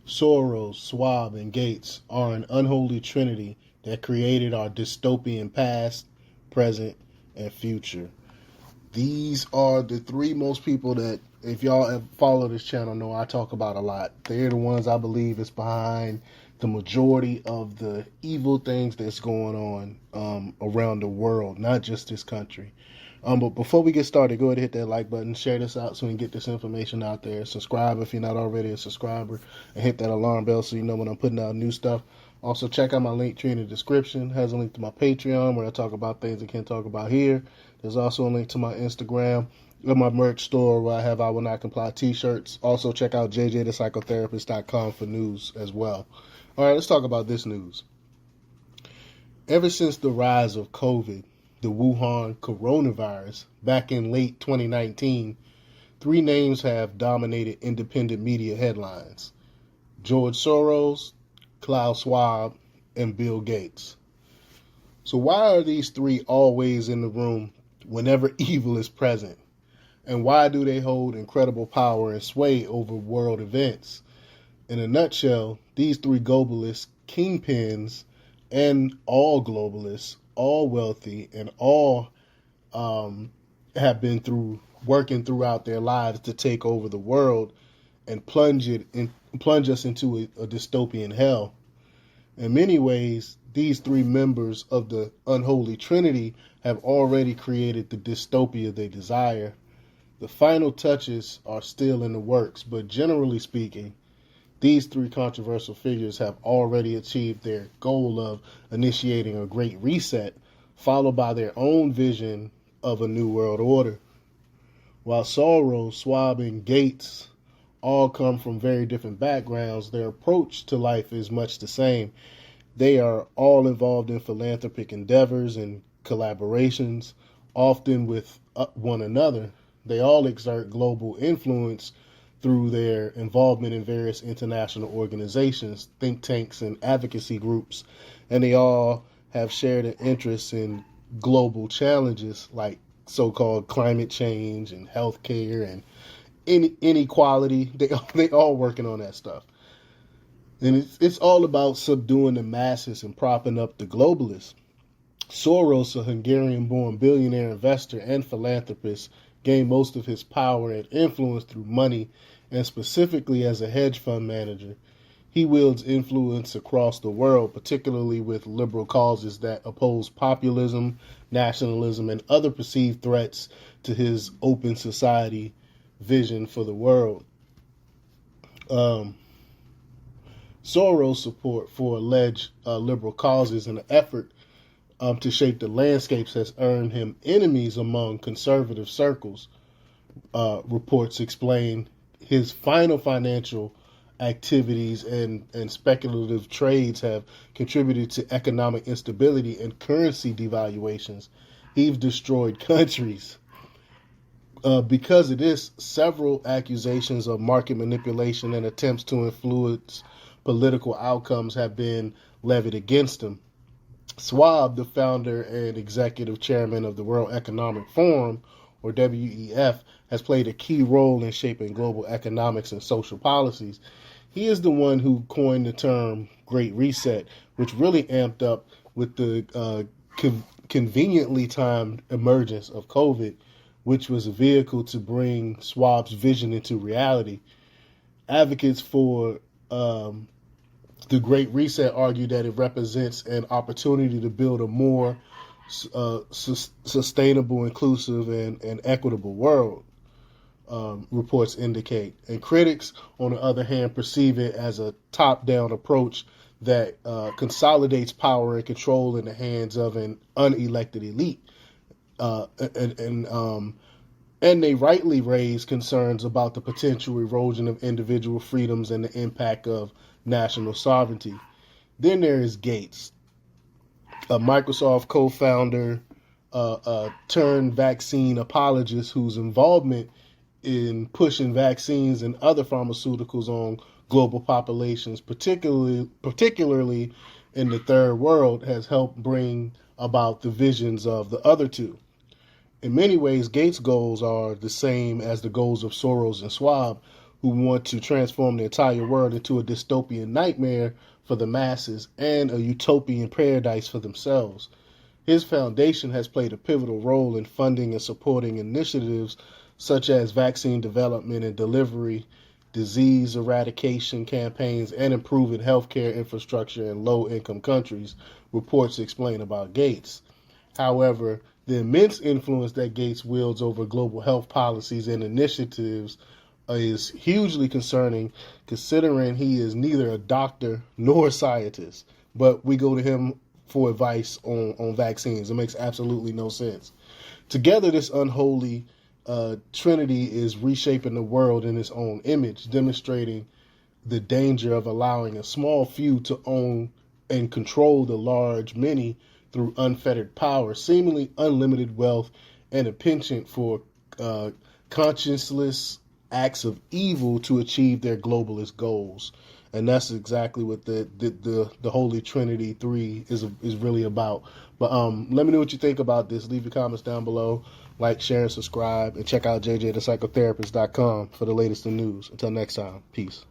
Soros, Schwab, and Gates are an unholy trinity that created our dystopian past, present, and future. These are the three most people that, if y'all have followed this channel, know I talk about a lot. They're the ones I believe is behind the majority of the evil things that's going on around the world, not just this country. But before we get started, go ahead and hit that like button, share this out so we can get this information out there. Subscribe if you're not already a subscriber, and hit that alarm bell so you know when I'm putting out new stuff. Also, check out my link tree in the description. It has a link to my Patreon where I talk about things I can't talk about here. There's also a link to my Instagram and my merch store where I have I Will Not Comply t-shirts. Also, check out jjthepsychotherapist.com for news as well. All right, let's talk about this news. Ever since the rise of COVID, the Wuhan coronavirus, back in late 2019, three names have dominated independent media headlines: George Soros, Klaus Schwab, and Bill Gates. So why are these three always in the room whenever evil is present? And why do they hold incredible power and sway over world events? In a nutshell, these three globalists, kingpins, and all globalists, all wealthy, and all have been working throughout their lives to take over the world and plunge us into a dystopian hell. In many ways, these three members of the unholy trinity have already created the dystopia they desire. The final touches are still in the works, but generally speaking, these three controversial figures have already achieved their goal of initiating a great reset, followed by their own vision of a new world order. While Soros, Schwab, and Gates all come from very different backgrounds, their approach to life is much the same. They are all involved in philanthropic endeavors and collaborations, often with one another. They all exert global influence through their involvement in various international organizations, think tanks, and advocacy groups, and they all have shared an interest in global challenges like so-called climate change and healthcare and inequality. They all working on that stuff, and it's all about subduing the masses and propping up the globalists. Soros, a Hungarian-born billionaire investor and philanthropist, gained most of his power and influence through money, and specifically as a hedge fund manager. He wields influence across the world, particularly with liberal causes that oppose populism, nationalism, and other perceived threats to his open society vision for the world. Soros' support for alleged liberal causes and the effort to shape the landscapes has earned him enemies among conservative circles. Reports explain his final financial activities and speculative trades have contributed to economic instability and currency devaluations. He's destroyed countries. Because of this, several accusations of market manipulation and attempts to influence political outcomes have been levied against him. Schwab, the founder and executive chairman of the World Economic Forum, or WEF, has played a key role in shaping global economics and social policies. He is the one who coined the term Great Reset, which really amped up with the conveniently timed emergence of COVID, which was a vehicle to bring Schwab's vision into reality. Advocates for the Great Reset argue that it represents an opportunity to build a more sustainable, inclusive, and equitable world, reports indicate. And critics, on the other hand, perceive it as a top-down approach that consolidates power and control in the hands of an unelected elite. And they rightly raise concerns about the potential erosion of individual freedoms and the impact of national sovereignty. Then there is Gates, a Microsoft co-founder turned vaccine apologist whose involvement in pushing vaccines and other pharmaceuticals on global populations, particularly in the third world, has helped bring about the visions of the other two. In many ways, Gates' goals are the same as the goals of Soros and Schwab, who want to transform the entire world into a dystopian nightmare for the masses and a utopian paradise for themselves. His foundation has played a pivotal role in funding and supporting initiatives such as vaccine development and delivery, disease eradication campaigns, and improving healthcare infrastructure in low-income countries, reports explain about Gates. However, the immense influence that Gates wields over global health policies and initiatives is hugely concerning, considering he is neither a doctor nor a scientist. But we go to him for advice on vaccines. It makes absolutely no sense. Together, this unholy Trinity is reshaping the world in its own image, demonstrating the danger of allowing a small few to own and control the large many through unfettered power, seemingly unlimited wealth, and a penchant for conscienceless acts of evil to achieve their globalist goals. And that's exactly what the Holy Trinity 3 is really about. But let me know what you think about this. Leave your comments down below. Like, share, and subscribe. And check out jjthepsychotherapist.com for the latest in news. Until next time, peace.